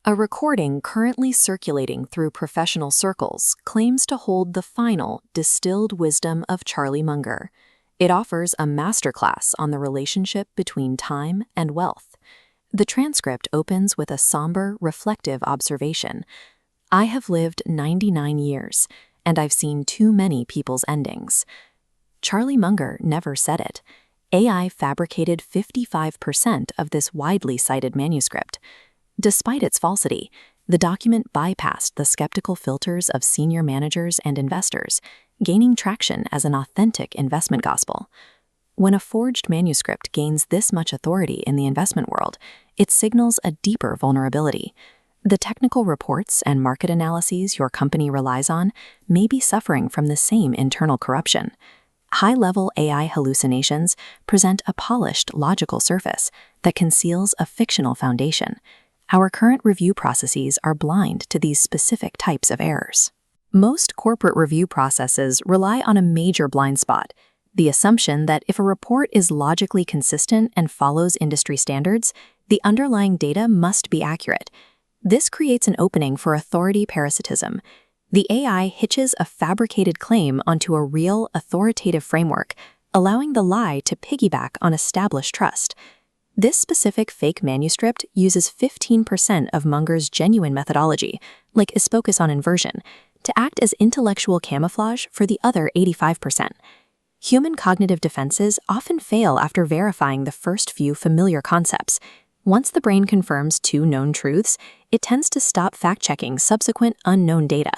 A recording currently circulating through professional circles claims to hold the final distilled wisdom of Charlie Munger. It offers a masterclass on the relationship between time and wealth. The transcript opens with a somber, reflective observation. "I have lived 99 years, and I've seen too many people's endings." Charlie Munger never said it. AI fabricated 55% of this widely cited manuscript. Despite its falsity, the document bypassed the skeptical filters of senior managers and investors, gaining traction as an authentic investment gospel. When a forged manuscript gains this much authority in the investment world, it signals a deeper vulnerability. The technical reports and market analyses your company relies on may be suffering from the same internal corruption. High-level AI hallucinations present a polished, logical surface that conceals a fictional foundation. Our current review processes are blind to these specific types of errors. Most corporate review processes rely on a major blind spot: the assumption that if a report is logically consistent and follows industry standards, the underlying data must be accurate. This creates an opening for authority parasitism. The AI hitches a fabricated claim onto a real, authoritative framework, allowing the lie to piggyback on established trust. This specific fake manuscript uses 15% of Munger's genuine methodology, like his focus on inversion, to act as intellectual camouflage for the other 85%. Human cognitive defenses often fail after verifying the first few familiar concepts. Once the brain confirms two known truths, it tends to stop fact-checking subsequent unknown data.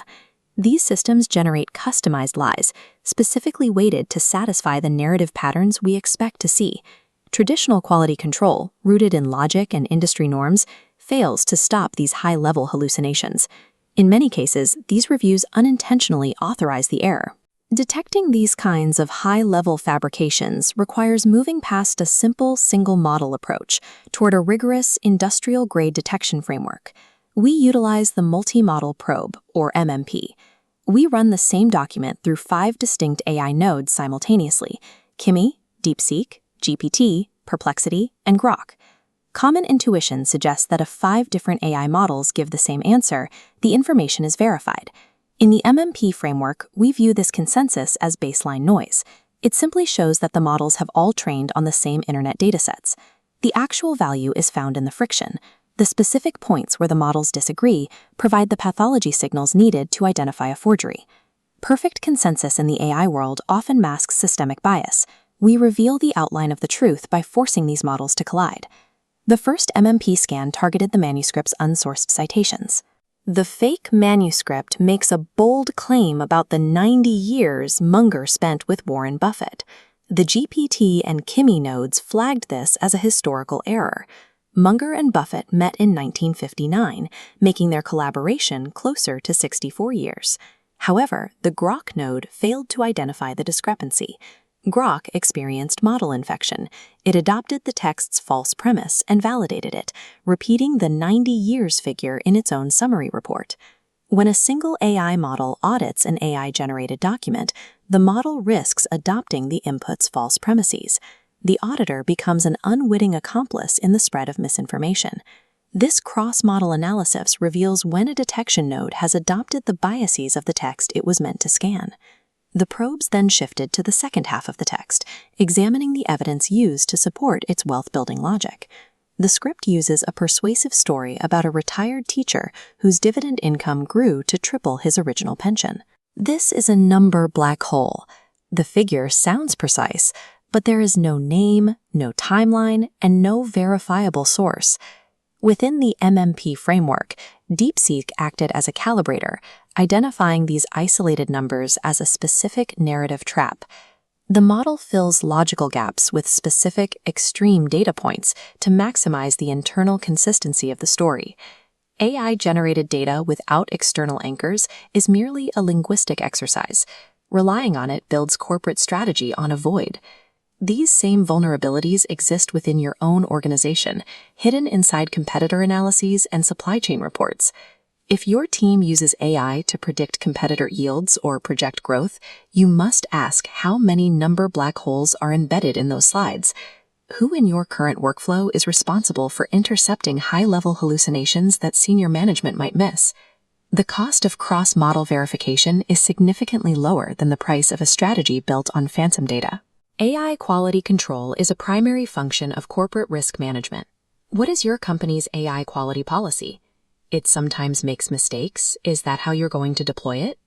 These systems generate customized lies, specifically weighted to satisfy the narrative patterns we expect to see. Traditional quality control, rooted in logic and industry norms, fails to stop these high-level hallucinations. In many cases, these reviews unintentionally authorize the error. Detecting these kinds of high-level fabrications requires moving past a simple single-model approach toward a rigorous industrial-grade detection framework. We utilize the multi-model probe, or MMP. We run the same document through 5 distinct AI nodes simultaneously: Kimi, DeepSeek, GPT, Perplexity, and Grok. Common intuition suggests that if 5 different AI models give the same answer, the information is verified. In the MMP framework, we view this consensus as baseline noise. It simply shows that the models have all trained on the same internet datasets. The actual value is found in the friction. The specific points where the models disagree provide the pathology signals needed to identify a forgery. Perfect consensus in the AI world often masks systemic bias. We reveal the outline of the truth by forcing these models to collide. The first MMP scan targeted the manuscript's unsourced citations. The fake manuscript makes a bold claim about the 90 years Munger spent with Warren Buffett. The GPT and Kimi nodes flagged this as a historical error. Munger and Buffett met in 1959, making their collaboration closer to 64 years. However, the Grok node failed to identify the discrepancy. Grok experienced model infection. It adopted the text's false premise and validated it, repeating the 90 years figure in its own summary report. When a single AI model audits an AI-generated document, the model risks adopting the input's false premises. The auditor becomes an unwitting accomplice in the spread of misinformation. This cross-model analysis reveals when a detection node has adopted the biases of the text it was meant to scan. The probes then shifted to the second half of the text, examining the evidence used to support its wealth-building logic. The script uses a persuasive story about a retired teacher whose dividend income grew to triple his original pension. This is a number black hole. The figure sounds precise, but there is no name, no timeline, and no verifiable source. Within the MMP framework, DeepSeek acted as a calibrator, identifying these isolated numbers as a specific narrative trap. The model fills logical gaps with specific, extreme data points to maximize the internal consistency of the story. AI-generated data without external anchors is merely a linguistic exercise. Relying on it builds corporate strategy on a void. These same vulnerabilities exist within your own organization, hidden inside competitor analyses and supply chain reports. If your team uses AI to predict competitor yields or project growth, you must ask how many number black holes are embedded in those slides. who in your current workflow is responsible for intercepting high-level hallucinations that senior management might miss? The cost of cross-model verification is significantly lower than the price of a strategy built on phantom data. AI quality control is a primary function of corporate risk management. What is your company's AI quality policy? It sometimes makes mistakes. Is that how you're going to deploy it?